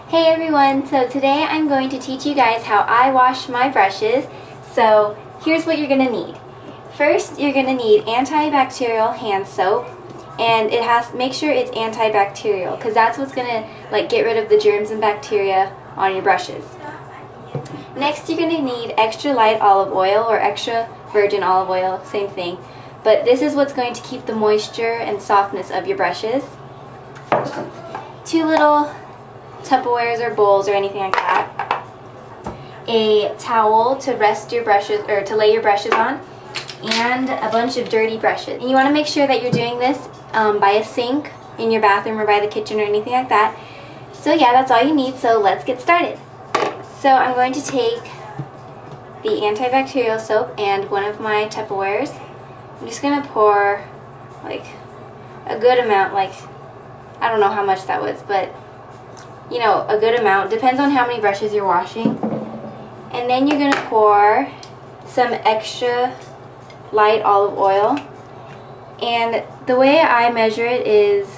Hey everyone, so today I'm going to teach you guys how I wash my brushes. So here's what you're going to need. First, you're going to need antibacterial hand soap, and make sure it's antibacterial because that's what's going to get rid of the germs and bacteria on your brushes. Next, you're going to need extra light olive oil or extra virgin olive oil, same thing. But this is what's going to keep the moisture and softness of your brushes. 2 little Tupperwares or bowls or anything like that. A towel to rest your brushes or to lay your brushes on, and a bunch of dirty brushes. And you want to make sure that you're doing this by a sink in your bathroom or by the kitchen or anything like that. So yeah, that's all you need, so let's get started. So I'm going to take the antibacterial soap and one of my Tupperwares. I'm just going to pour a good amount, I don't know how much that was, but you know, a good amount. Depends on how many brushes you're washing. And then you're going to pour some extra light olive oil. And the way I measure it is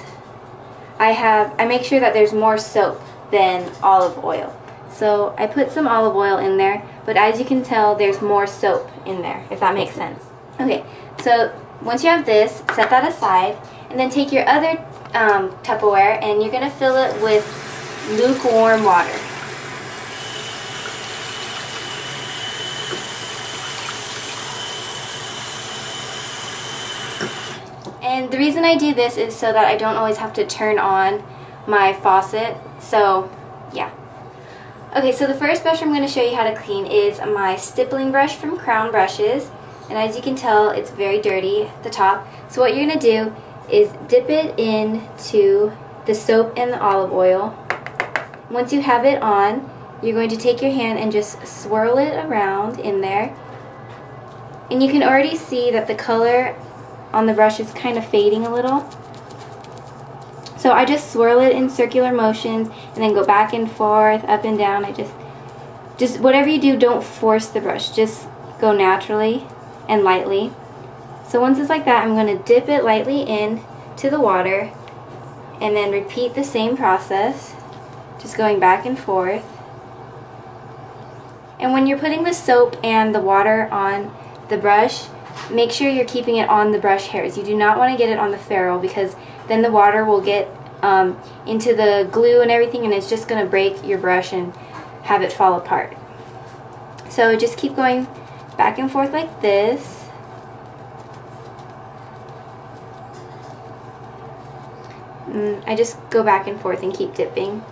I make sure that there's more soap than olive oil. So I put some olive oil in there, but as you can tell, there's more soap in there, if that makes sense. Okay, so once you have this, set that aside, and then take your other Tupperware and you're going to fill it with lukewarm water. And the reason I do this is so that I don't always have to turn on my faucet. So yeah. Okay, so the first brush I'm going to show you how to clean is my stippling brush from Crown Brushes. And as you can tell, it's very dirty at the top. So what you're going to do is dip it into the soap and the olive oil. Once you have it on, you're going to take your hand and just swirl it around in there. And you can already see that the color on the brush is kind of fading a little. So I just swirl it in circular motions and then go back and forth, up and down. I just whatever you do, don't force the brush. Just go naturally and lightly. So once it's like that, I'm going to dip it lightly in to the water and then repeat the same process. Just going back and forth. And when you're putting the soap and the water on the brush, make sure you're keeping it on the brush hairs. You do not want to get it on the ferrule because then the water will get into the glue and everything, and it's just going to break your brush and have it fall apart. So just keep going back and forth like this. And I just go back and forth and keep dipping.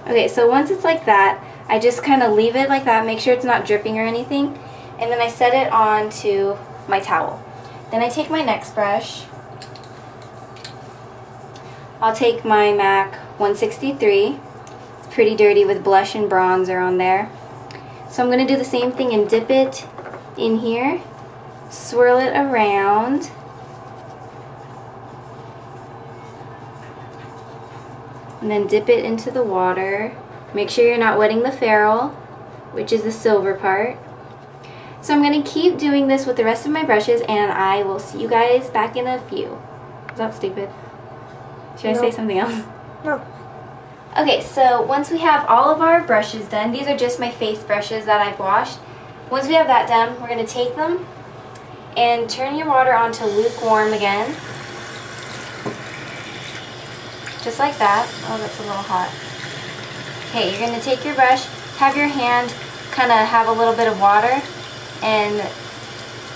Okay, so once it's like that, I just kind of leave it like that, make sure it's not dripping or anything, and then I set it on to my towel. Then I take my next brush. I'll take my MAC 163. It's pretty dirty with blush and bronzer on there. So I'm going to do the same thing and dip it in here, swirl it around. And then dip it into the water. Make sure you're not wetting the ferrule, which is the silver part. So I'm going to keep doing this with the rest of my brushes, and I will see you guys back in a few. Is that stupid? Should I say something else? No. Okay, so once we have all of our brushes done, these are just my face brushes that I've washed. Once we have that done, we're going to take them and turn your water on to lukewarm again. Just like that. Oh, that's a little hot. Okay, you're going to take your brush, have your hand kind of have a little bit of water, and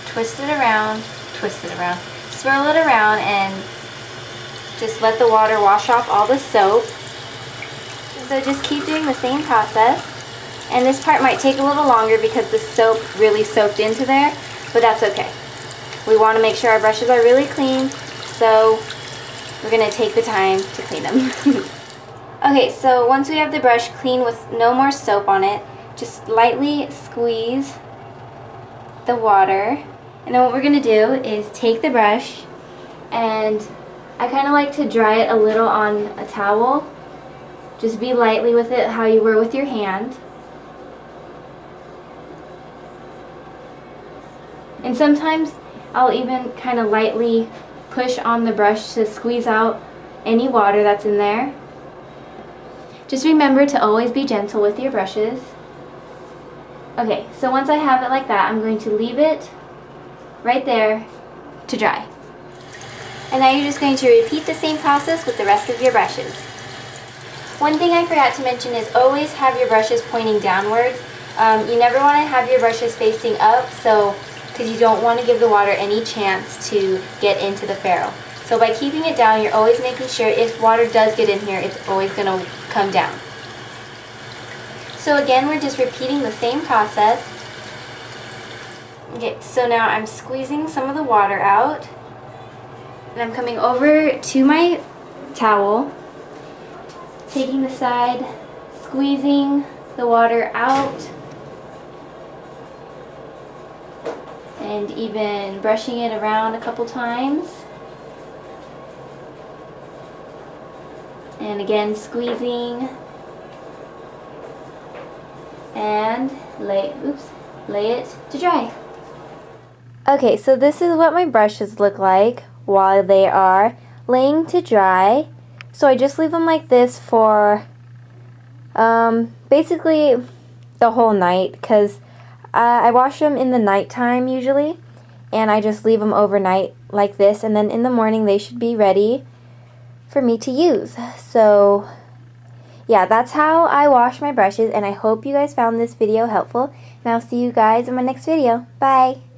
twist it around, swirl it around, and just let the water wash off all the soap. So just keep doing the same process. And this part might take a little longer because the soap really soaked into there, but that's okay. We want to make sure our brushes are really clean, so we're going to take the time to clean them. Okay, so once we have the brush clean with no more soap on it, just lightly squeeze the water. And then what we're going to do is take the brush, and I kind of like to dry it a little on a towel. Just be lightly with it how you were with your hand. And sometimes I'll even kind of lightly push on the brush to squeeze out any water that's in there. Just remember to always be gentle with your brushes. Okay, so once I have it like that, I'm going to leave it right there to dry. And now you're just going to repeat the same process with the rest of your brushes. One thing I forgot to mention is always have your brushes pointing downwards. You never want to have your brushes facing up, because you don't want to give the water any chance to get into the ferrule. So by keeping it down, you're always making sure if water does get in here, it's always going to come down. So again, we're just repeating the same process. Okay, so now I'm squeezing some of the water out. And I'm coming over to my towel, taking the side, squeezing the water out, and even brushing it around a couple times. And again, squeezing, and lay it to dry. Okay, so this is what my brushes look like while they are laying to dry. So I just leave them like this for basically the whole night, because I wash them in the nighttime usually, and I just leave them overnight like this, and then in the morning they should be ready for me to use. So yeah, that's how I wash my brushes, and I hope you guys found this video helpful, and I'll see you guys in my next video. Bye!